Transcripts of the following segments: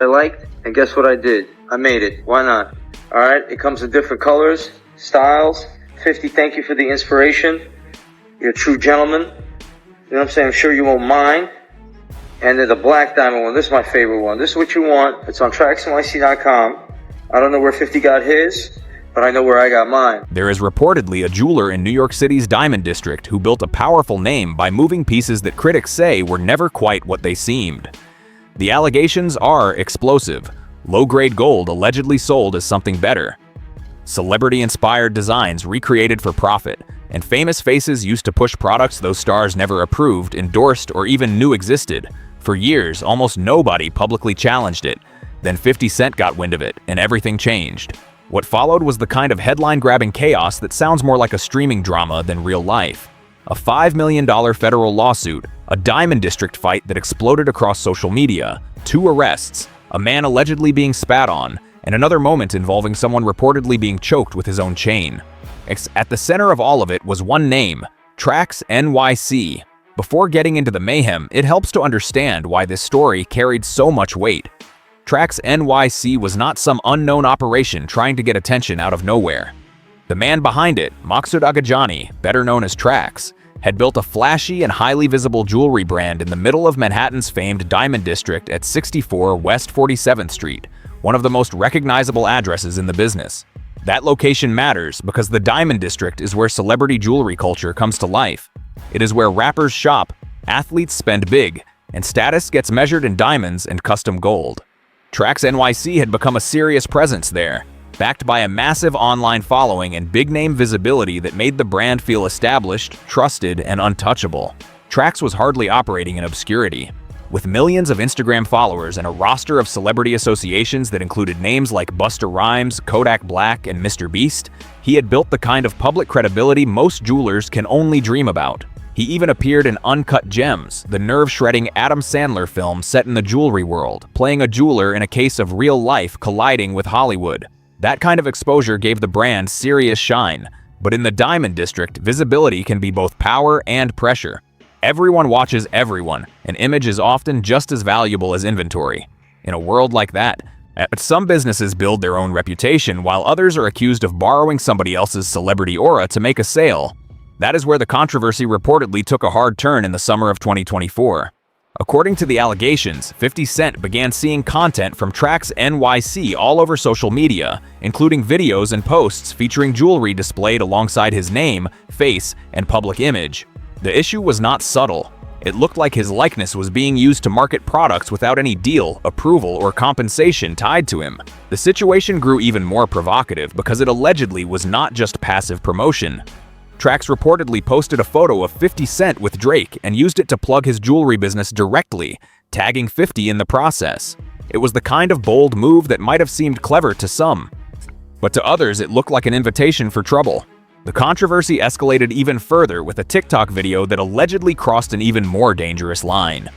I liked, and guess what I did? I made it. Why not? Alright, it comes in different colors, styles. 50, thank you for the inspiration. You're a true gentleman. You know what I'm saying? I'm sure you won't mind. And then the black diamond one. This is my favorite one. This is what you want. It's on TraxNYC.com. I don't know where 50 got his, but I know where I got mine. There is reportedly a jeweler in New York City's Diamond District who built a powerful name by moving pieces that critics say were never quite what they seemed. The allegations are explosive. Low-grade gold allegedly sold as something better. Celebrity-inspired designs recreated for profit, and famous faces used to push products those stars never approved, endorsed, or even knew existed. For years, almost nobody publicly challenged it. Then 50 Cent got wind of it, and everything changed. What followed was the kind of headline-grabbing chaos that sounds more like a streaming drama than real life. A $5 million federal lawsuit, a Diamond District fight that exploded across social media, 2 arrests, a man allegedly being spat on, and another moment involving someone reportedly being choked with his own chain. At the center of all of it was one name, TraxNYC. Before getting into the mayhem, it helps to understand why this story carried so much weight. TraxNYC was not some unknown operation trying to get attention out of nowhere. The man behind it, Maksud Agajani, better known as Trax, had built a flashy and highly visible jewelry brand in the middle of Manhattan's famed Diamond District at 64 West 47th Street, one of the most recognizable addresses in the business. That location matters because the Diamond District is where celebrity jewelry culture comes to life. It is where rappers shop, athletes spend big, and status gets measured in diamonds and custom gold. TraxNYC had become a serious presence there, backed by a massive online following and big-name visibility that made the brand feel established, trusted, and untouchable. Trax was hardly operating in obscurity. With millions of Instagram followers and a roster of celebrity associations that included names like Busta Rhymes, Kodak Black, and Mr. Beast, he had built the kind of public credibility most jewelers can only dream about. He even appeared in Uncut Gems, the nerve-shredding Adam Sandler film set in the jewelry world, playing a jeweler in a case of real life colliding with Hollywood. That kind of exposure gave the brand serious shine, but in the Diamond District, visibility can be both power and pressure. Everyone watches everyone, and image is often just as valuable as inventory. In a world like that, some businesses build their own reputation while others are accused of borrowing somebody else's celebrity aura to make a sale. That is where the controversy reportedly took a hard turn in the summer of 2024. According to the allegations, 50 Cent began seeing content from TraxNYC all over social media, including videos and posts featuring jewelry displayed alongside his name, face, and public image. The issue was not subtle. It looked like his likeness was being used to market products without any deal, approval, or compensation tied to him. The situation grew even more provocative because it allegedly was not just passive promotion. Trax reportedly posted a photo of 50 Cent with Drake and used it to plug his jewelry business directly, tagging 50 in the process. It was the kind of bold move that might have seemed clever to some, but to others it looked like an invitation for trouble. The controversy escalated even further with a TikTok video that allegedly crossed an even more dangerous line.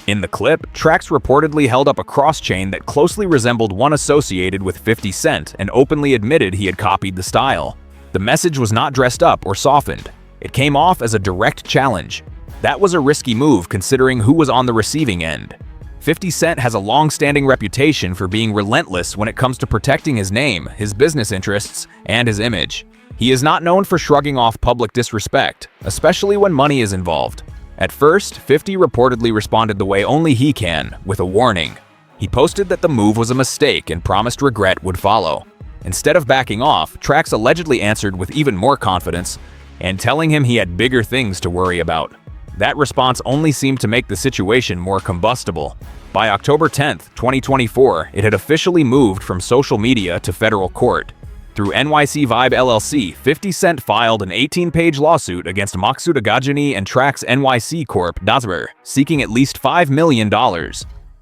In the clip, Trax reportedly held up a cross-chain that closely resembled one associated with 50 Cent and openly admitted he had copied the style. The message was not dressed up or softened. It came off as a direct challenge. That was a risky move considering who was on the receiving end. 50 Cent has a long-standing reputation for being relentless when it comes to protecting his name, his business interests, and his image. He is not known for shrugging off public disrespect, especially when money is involved. At first, 50 reportedly responded the way only he can, with a warning. He posted that the move was a mistake and promised regret would follow. Instead of backing off, Trax allegedly answered with even more confidence and telling him he had bigger things to worry about. That response only seemed to make the situation more combustible. By October 10, 2024, it had officially moved from social media to federal court. Through NYC Vibe LLC, 50 Cent filed an 18-page lawsuit against Maksud Agajani and TraxNYC Corp. Dazber, seeking at least $5 million.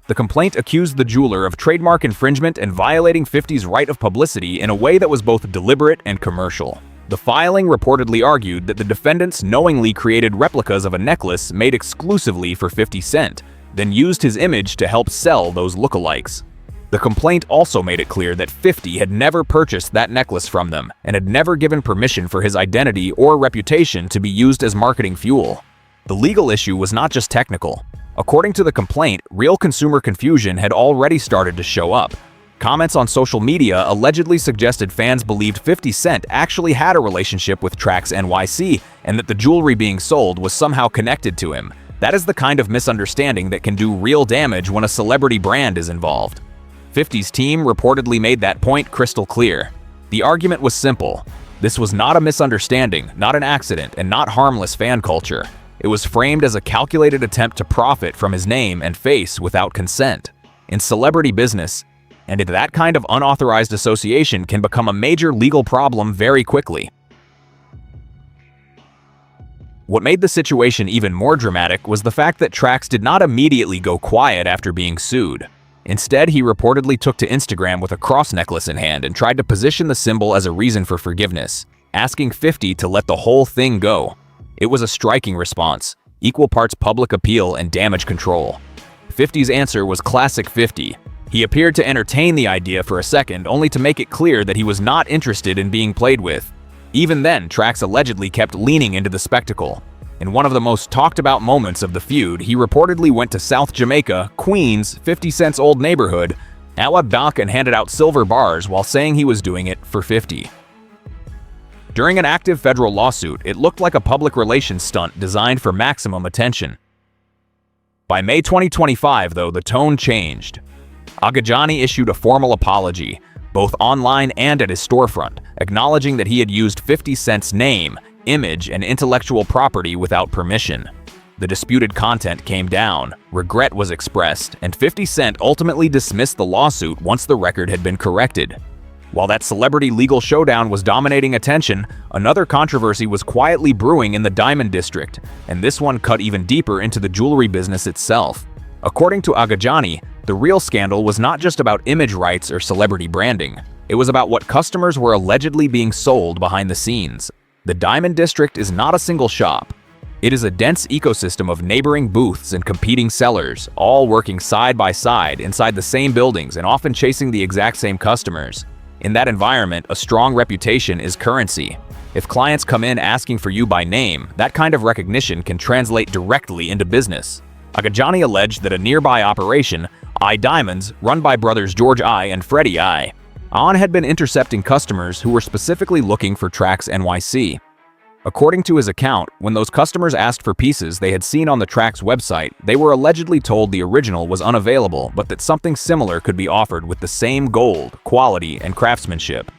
The complaint accused the jeweler of trademark infringement and violating 50's right of publicity in a way that was both deliberate and commercial. The filing reportedly argued that the defendants knowingly created replicas of a necklace made exclusively for 50 Cent, then used his image to help sell those lookalikes. The complaint also made it clear that 50 had never purchased that necklace from them and had never given permission for his identity or reputation to be used as marketing fuel. The legal issue was not just technical. According to the complaint, real consumer confusion had already started to show up. Comments on social media allegedly suggested fans believed 50 Cent actually had a relationship with TraxNYC and that the jewelry being sold was somehow connected to him. That is the kind of misunderstanding that can do real damage when a celebrity brand is involved. 50's team reportedly made that point crystal clear. The argument was simple. This was not a misunderstanding, not an accident, and not harmless fan culture. It was framed as a calculated attempt to profit from his name and face without consent. In celebrity business, and that kind of unauthorized association can become a major legal problem very quickly. What made the situation even more dramatic was the fact that Trax did not immediately go quiet after being sued. Instead, he reportedly took to Instagram with a cross necklace in hand and tried to position the symbol as a reason for forgiveness, asking 50 to let the whole thing go. It was a striking response, equal parts public appeal and damage control. 50's answer was classic 50. He appeared to entertain the idea for a second, only to make it clear that he was not interested in being played with. Even then, Trax allegedly kept leaning into the spectacle. In one of the most talked about moments of the feud, he reportedly went to South Jamaica, Queens, 50 Cent's old neighborhood, Awabak, and handed out silver bars while saying he was doing it for 50. During an active federal lawsuit, it looked like a public relations stunt designed for maximum attention. By May 2025, though, the tone changed. Agajani issued a formal apology, both online and at his storefront, acknowledging that he had used 50 Cent's name, image, and intellectual property without permission. The disputed content came down, regret was expressed, and 50 Cent ultimately dismissed the lawsuit once the record had been corrected. While that celebrity legal showdown was dominating attention, another controversy was quietly brewing in the Diamond District, and this one cut even deeper into the jewelry business itself. According to Agajani, the real scandal was not just about image rights or celebrity branding. It was about what customers were allegedly being sold behind the scenes. The Diamond District is not a single shop. It is a dense ecosystem of neighboring booths and competing sellers, all working side by side inside the same buildings and often chasing the exact same customers. In that environment, a strong reputation is currency. If clients come in asking for you by name, that kind of recognition can translate directly into business. Agajani alleged that a nearby operation, I Diamonds, run by brothers George I and Freddie I, had been intercepting customers who were specifically looking for TraxNYC. According to his account, when those customers asked for pieces they had seen on the Trax website, they were allegedly told the original was unavailable, but that something similar could be offered with the same gold, quality, and craftsmanship.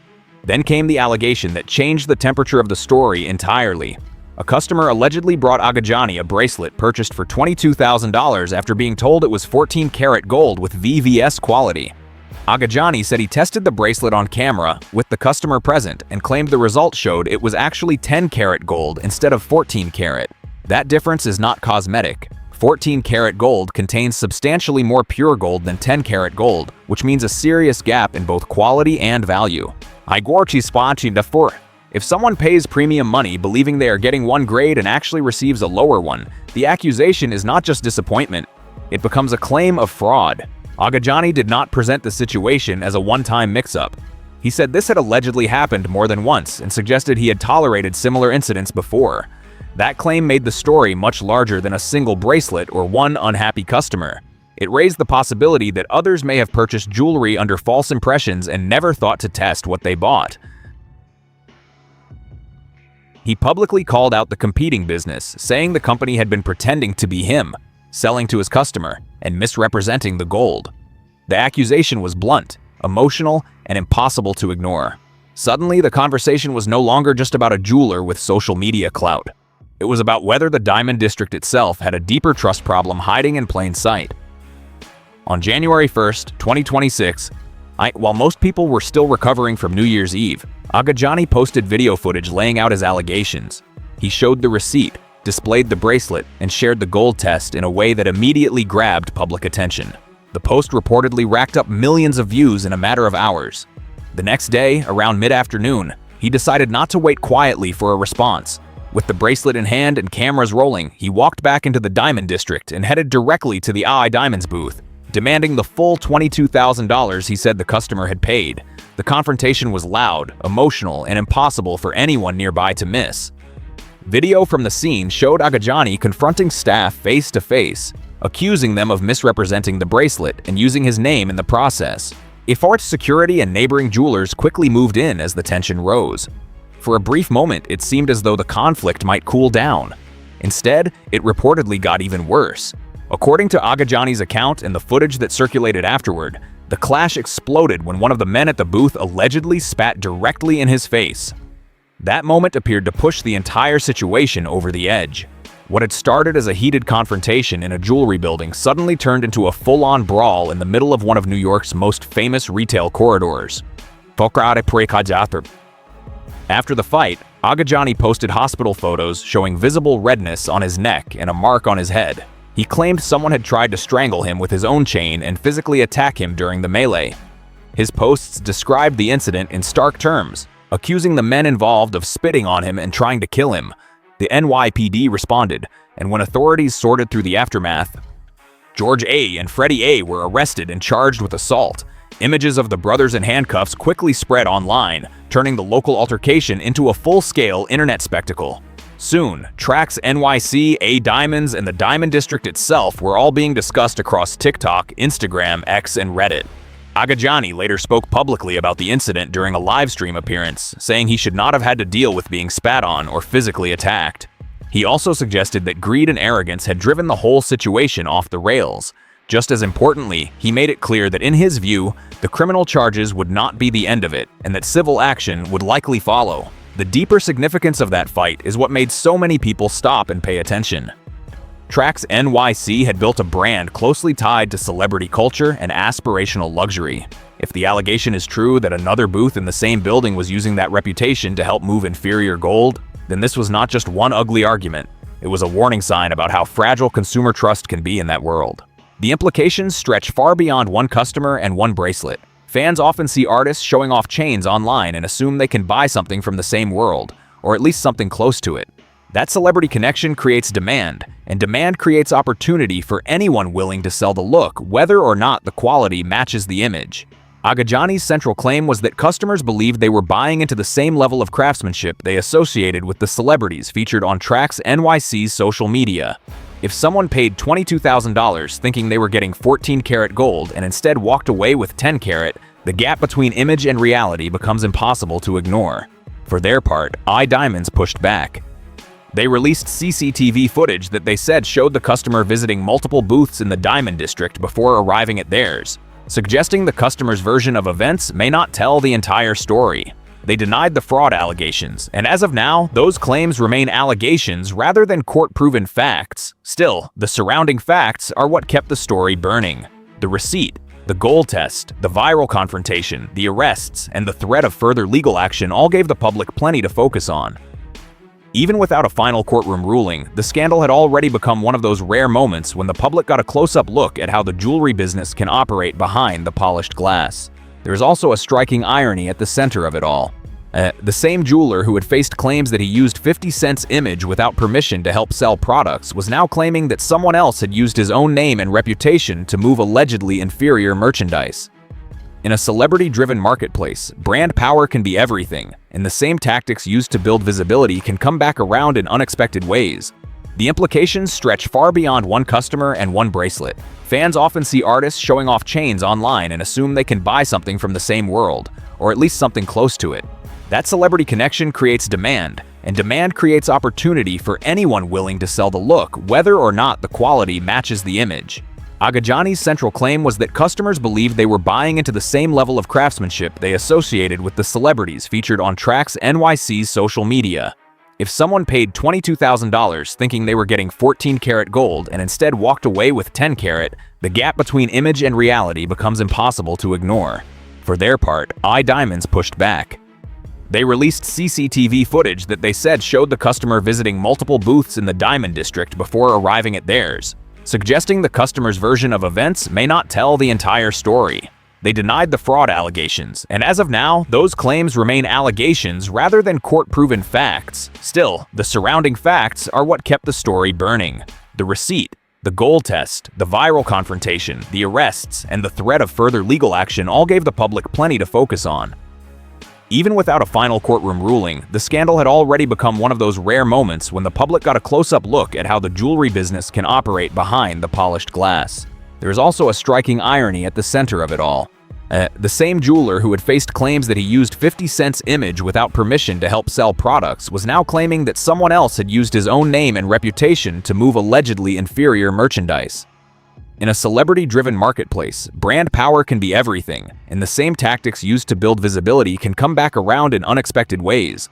Then came the allegation that changed the temperature of the story entirely. A customer allegedly brought Agajani a bracelet purchased for $22,000 after being told it was 14-karat gold with VVS quality. Agajani said he tested the bracelet on camera with the customer present and claimed the results showed it was actually 10-karat gold instead of 14-karat. That difference is not cosmetic. 14-karat gold contains substantially more pure gold than 10-karat gold, which means a serious gap in both quality and value. If someone pays premium money believing they are getting one grade and actually receives a lower one, the accusation is not just disappointment, it becomes a claim of fraud. Agajani did not present the situation as a one-time mix-up. He said this had allegedly happened more than once and suggested he had tolerated similar incidents before. That claim made the story much larger than a single bracelet or one unhappy customer. It raised the possibility that others may have purchased jewelry under false impressions and never thought to test what they bought. He publicly called out the competing business, saying the company had been pretending to be him, selling to his customer, and misrepresenting the gold. The accusation was blunt, emotional, and impossible to ignore. Suddenly, the conversation was no longer just about a jeweler with social media clout. It was about whether the Diamond District itself had a deeper trust problem hiding in plain sight. On January 1st, 2026, while most people were still recovering from New Year's Eve, Agajani posted video footage laying out his allegations. He showed the receipt, displayed the bracelet, and shared the gold test in a way that immediately grabbed public attention. The post reportedly racked up millions of views in a matter of hours. The next day, around mid-afternoon, he decided not to wait quietly for a response. With the bracelet in hand and cameras rolling, he walked back into the Diamond District and headed directly to the I Diamonds booth, demanding the full $22,000 he said the customer had paid. The confrontation was loud, emotional, and impossible for anyone nearby to miss. Video from the scene showed Agajani confronting staff face to face. accusing them of misrepresenting the bracelet and using his name in the process. Effort's security and neighboring jewelers quickly moved in as the tension rose. For a brief moment, it seemed as though the conflict might cool down. Instead, it reportedly got even worse. According to Agajani's account and the footage that circulated afterward, the clash exploded when one of the men at the booth allegedly spat directly in his face. That moment appeared to push the entire situation over the edge. What had started as a heated confrontation in a jewelry building suddenly turned into a full-on brawl in the middle of one of New York's most famous retail corridors. After the fight, Agajani posted hospital photos showing visible redness on his neck and a mark on his head. He claimed someone had tried to strangle him with his own chain and physically attack him during the melee. His posts described the incident in stark terms, accusing the men involved of spitting on him and trying to kill him. The NYPD responded, and when authorities sorted through the aftermath, George A. and Freddie A. were arrested and charged with assault. Images of the brothers in handcuffs quickly spread online, turning the local altercation into a full-scale internet spectacle. Soon, TraxNYC, A Diamonds, and the Diamond District itself were all being discussed across TikTok, Instagram, X, and Reddit. Agajani later spoke publicly about the incident during a live stream appearance, saying he should not have had to deal with being spat on or physically attacked. He also suggested that greed and arrogance had driven the whole situation off the rails. Just as importantly, he made it clear that in his view, the criminal charges would not be the end of it, and that civil action would likely follow. The deeper significance of that fight is what made so many people stop and pay attention. TraxNYC had built a brand closely tied to celebrity culture and aspirational luxury. If the allegation is true that another booth in the same building was using that reputation to help move inferior gold, then this was not just one ugly argument. It was a warning sign about how fragile consumer trust can be in that world. The implications stretch far beyond one customer and one bracelet. Fans often see artists showing off chains online and assume they can buy something from the same world, or at least something close to it. That celebrity connection creates demand, and demand creates opportunity for anyone willing to sell the look, whether or not the quality matches the image. Agajani's central claim was that customers believed they were buying into the same level of craftsmanship they associated with the celebrities featured on TraxNYC's social media. If someone paid $22,000 thinking they were getting 14-karat gold and instead walked away with 10-karat, the gap between image and reality becomes impossible to ignore. For their part, I Diamonds pushed back. They released CCTV footage that they said showed the customer visiting multiple booths in the Diamond District before arriving at theirs, suggesting the customer's version of events may not tell the entire story. They denied the fraud allegations, and as of now, those claims remain allegations rather than court-proven facts. Still, the surrounding facts are what kept the story burning. The receipt, the gold test, the viral confrontation, the arrests, and the threat of further legal action all gave the public plenty to focus on. Even without a final courtroom ruling, the scandal had already become one of those rare moments when the public got a close-up look at how the jewelry business can operate behind the polished glass. There is also a striking irony at the center of it all. The same jeweler who had faced claims that he used 50 Cent's image without permission to help sell products was now claiming that someone else had used his own name and reputation to move allegedly inferior merchandise. In a celebrity-driven marketplace, brand power can be everything, and the same tactics used to build visibility can come back around in unexpected ways. The implications stretch far beyond one customer and one bracelet. Fans often see artists showing off chains online and assume they can buy something from the same world, or at least something close to it. That celebrity connection creates demand, and demand creates opportunity for anyone willing to sell the look, whether or not the quality matches the image. Agajani's central claim was that customers believed they were buying into the same level of craftsmanship they associated with the celebrities featured on TraxNYC's social media. If someone paid $22,000 thinking they were getting 14-karat gold and instead walked away with 10-karat, the gap between image and reality becomes impossible to ignore. For their part, I Diamonds pushed back. They released CCTV footage that they said showed the customer visiting multiple booths in the Diamond District before arriving at theirs, suggesting the customer's version of events may not tell the entire story. They denied the fraud allegations, and as of now, those claims remain allegations rather than court-proven facts. Still, the surrounding facts are what kept the story burning. The receipt, the gold test, the viral confrontation, the arrests, and the threat of further legal action all gave the public plenty to focus on. Even without a final courtroom ruling, the scandal had already become one of those rare moments when the public got a close-up look at how the jewelry business can operate behind the polished glass. There is also a striking irony at the center of it all. The same jeweler who had faced claims that he used 50 Cent's image without permission to help sell products was now claiming that someone else had used his own name and reputation to move allegedly inferior merchandise. In a celebrity-driven marketplace, brand power can be everything, and the same tactics used to build visibility can come back around in unexpected ways.